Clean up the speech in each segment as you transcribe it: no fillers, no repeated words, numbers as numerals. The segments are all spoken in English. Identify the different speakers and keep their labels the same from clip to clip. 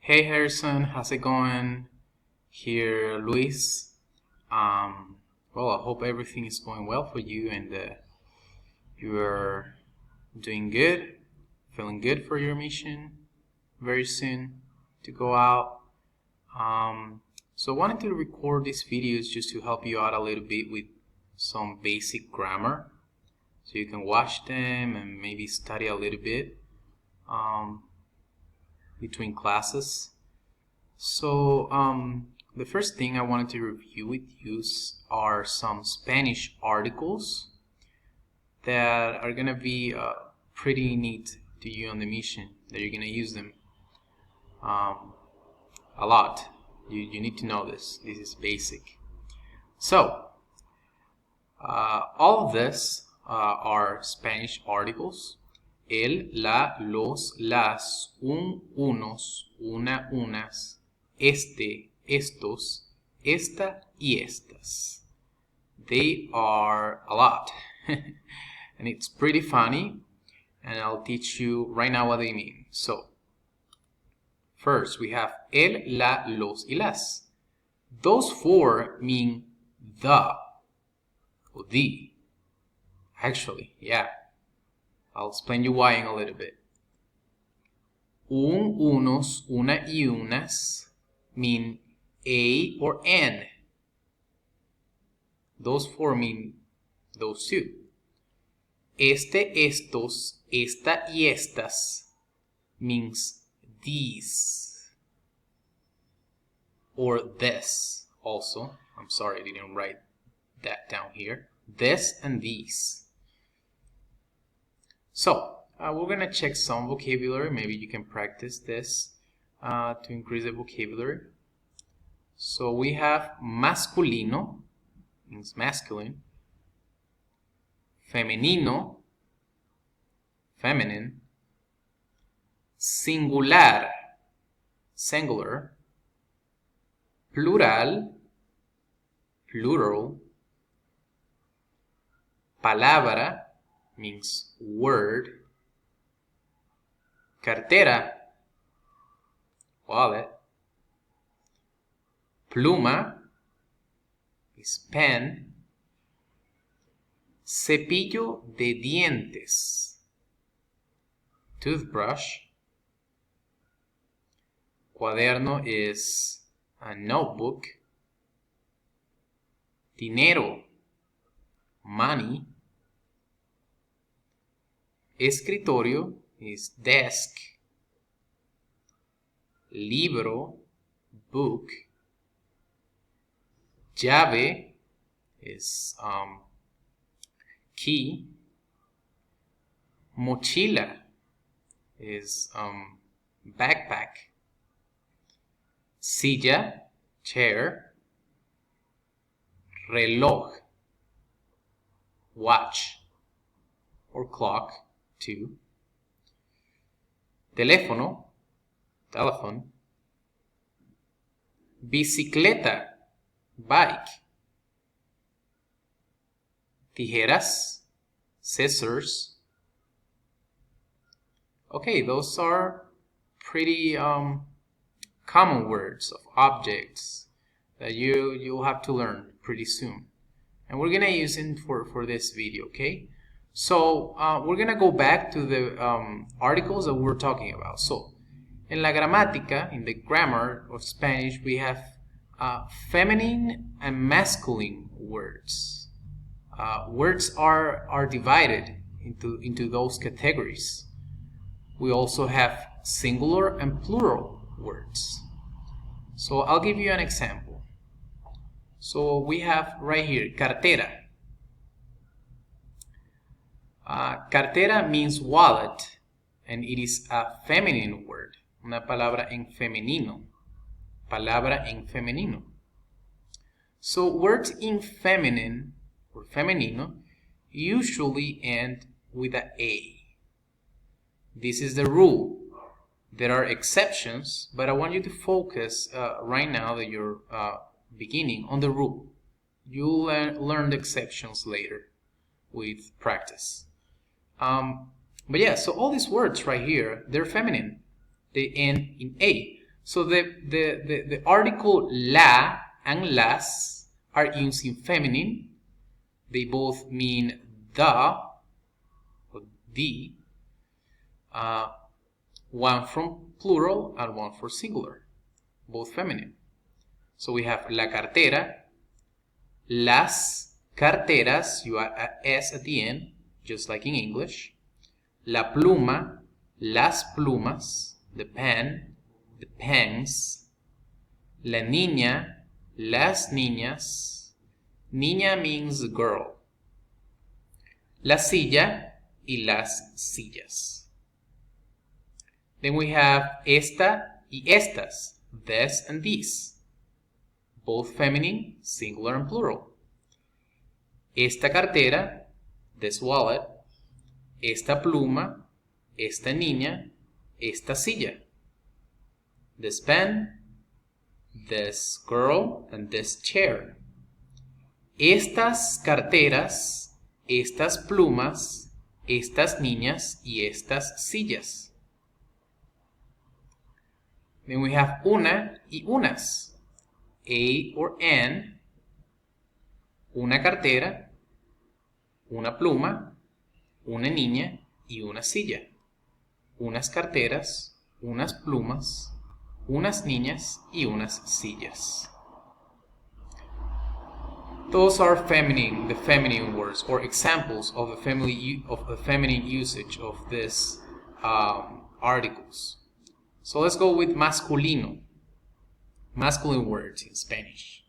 Speaker 1: Hey Harrison, how's it going? Here, Luis. Well, I hope everything is going well for you and you're doing good, feeling good for your mission very soon to go out. So I wanted to record these videos just to help you out a little bit with some basic grammar so you can watch them and maybe study a little bit between classes. So the first thing I wanted to review with you are some Spanish articles that are gonna be pretty neat to you on the mission, that you're gonna use them a lot. You need to know this. This is basic. So all of this are Spanish articles. El, la, los, las, unos, una, unas, este, estos, esta y estas. They are a lot. And it's pretty funny. And I'll teach you right now what they mean. So, first we have el, la, los y las. Those four mean the or the. Actually, yeah. I'll explain you why in a little bit. Unos, una y unas mean a or an. Those four mean those two. Este, estos, esta y estas means these or this also. I'm sorry I didn't write that down here. This and these. So, we're going to check some vocabulary. Maybe you can practice this to increase the vocabulary. So, we have masculino, means masculine. Femenino, feminine. Singular, singular. Plural, plural. Palabra means word. Cartera, wallet. Pluma is pen. Cepillo de dientes, toothbrush. Cuaderno is a notebook. Dinero, money. Escritorio is desk. Libro, book. Llave is key. Mochila is backpack. Silla, chair. Reloj, watch or clock too. Teléfono, telephone. Bicicleta, bike. Tijeras, scissors. Okay, those are pretty common words of objects that you'll have to learn pretty soon. And we're gonna use it for this video, okay? So we're gonna go back to the articles that we're talking about. So, in la gramática, in the grammar of Spanish, we have feminine and masculine words. Words are divided into those categories. We also have singular and plural words. So I'll give you an example. So we have right here, cartera. Cartera means wallet, and it is a feminine word. Una palabra en femenino. Palabra en femenino. So words in feminine or femenino usually end with an A. This is the rule. There are exceptions, but I want you to focus right now that you're beginning on the rule. You'll learn the exceptions later with practice. But yeah, so all these words right here, they're feminine. They end in A. So the article la and las are used in feminine. They both mean the or the, one from plural and one for singular, both feminine. So we have la cartera, las carteras, you add a S at the end, just like in English. La pluma, las plumas, the pen, the pens. La niña, las niñas. Niña means girl. La silla y las sillas. Then we have esta y estas, this and these, both feminine, singular and plural. Esta cartera, this wallet. Esta pluma, esta niña, esta silla. This pen, this girl, and this chair. Estas carteras, estas plumas, estas niñas y estas sillas. Then we have una y unas, a or an, una cartera, una pluma, una niña y una silla. Unas carteras, unas plumas, unas niñas y unas sillas. Those are feminine, the feminine words, or examples of the feminine usage of these articles. So let's go with masculino, masculine words in Spanish.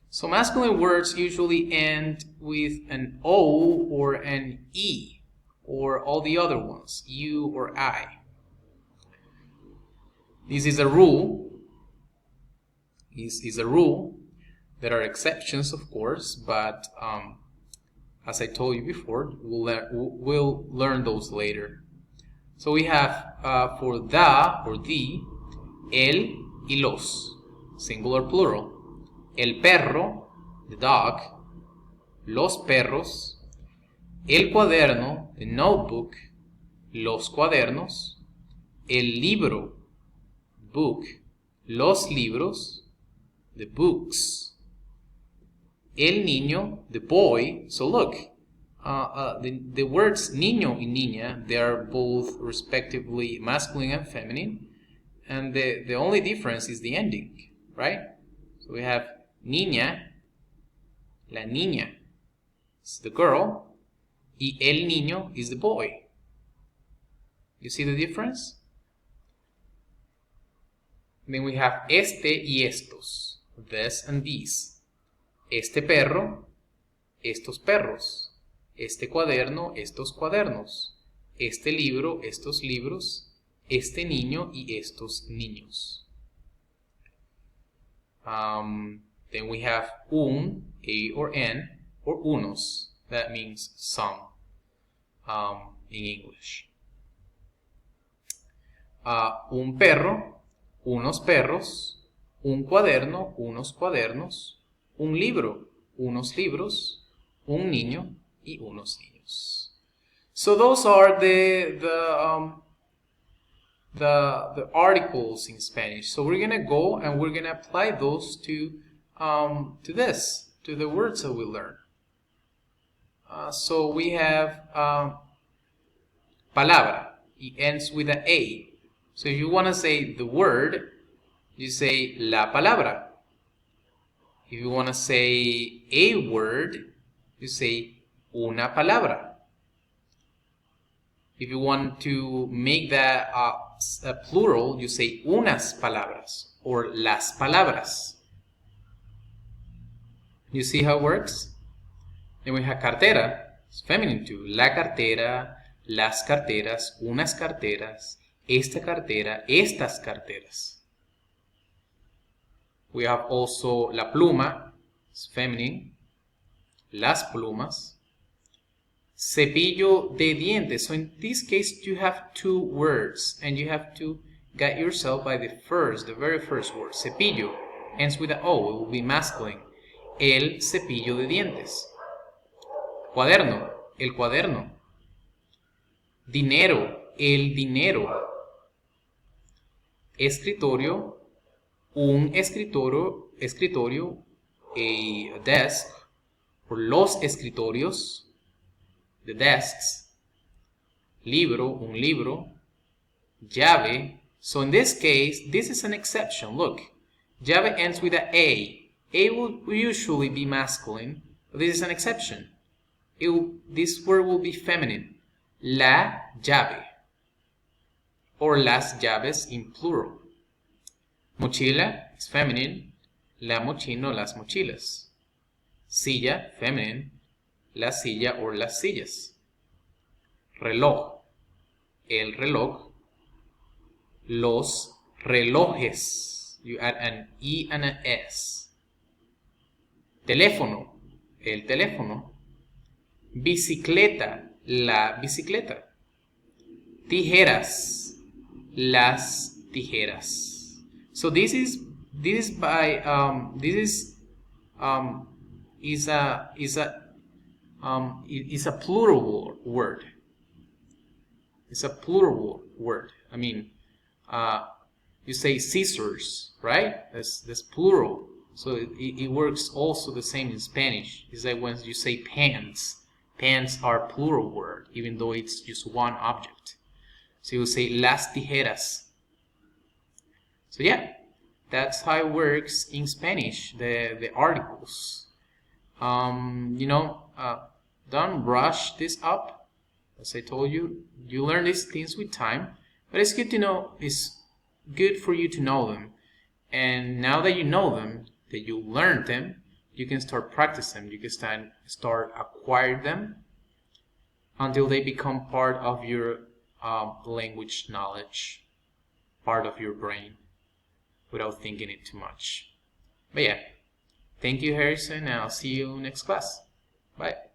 Speaker 1: So masculine words usually end with an O or an E, or all the other ones, U or I. This is a rule. This is a rule. There are exceptions, of course, but as I told you before, we'll learn those later. So we have for the or the, el y los, singular plural. El perro, the dog. Los perros. El cuaderno, the notebook. Los cuadernos. El libro, book. Los libros, the books. El niño, the boy. So look, the words niño y niña, they are both respectively masculine and feminine, and the only difference is the ending, right? So we have niña, la niña is the girl, y el niño is the boy. You see the difference? Then we have este y estos, this and these. Este perro, estos perros. Este cuaderno, estos cuadernos. Este libro, estos libros. Este niño y estos niños. Then we have un, a or n, or unos. That means some in English. Un perro, unos perros. Un cuaderno, unos cuadernos. Un libro, unos libros. Un niño y unos niños. So those are the articles in Spanish. So we're gonna go and we're gonna apply those to the words that we learn. So we have palabra. It ends with an A. So if you want to say the word, you say la palabra. If you want to say a word, you say una palabra. If you want to make that a plural, you say unas palabras or las palabras. You see how it works? Then we have cartera, it's feminine too. La cartera, las carteras, unas carteras, esta cartera, estas carteras. We have also la pluma, it's feminine. Las plumas. Cepillo de dientes. So in this case, you have two words, and you have to guide yourself by the very first word. Cepillo ends with a O, it will be masculine. El cepillo de dientes. Cuaderno, el cuaderno. Dinero, el dinero. Escritorio, un escritorio, a desk, or los escritorios, the desks, libro, un libro, llave. So in this case, this is an exception. Look, llave ends with a A. A will usually be masculine, but this is an exception. This word will be feminine. La llave. Or las llaves in plural. Mochila is feminine. La mochila, las mochilas. Silla, feminine. La silla or las sillas. Reloj, el reloj. Los relojes. You add an E and an S. Teléfono, el teléfono. Bicicleta, la bicicleta. Tijeras, las tijeras. So this is a plural word. It's a plural word. I mean, you say scissors, right? That's plural. So it works also the same in Spanish. It's like when you say pants. Pants are plural word, even though it's just one object. So you say las tijeras. So yeah, that's how it works in Spanish, the articles. Don't rush this up. As I told you, you learn these things with time, but it's good to know, it's good for you to know them. And now that you know them, that you learned them, you can start practicing them. You can start acquire them until they become part of your language knowledge, part of your brain, without thinking it too much. But yeah, thank you, Harrison, and I'll see you next class. Bye.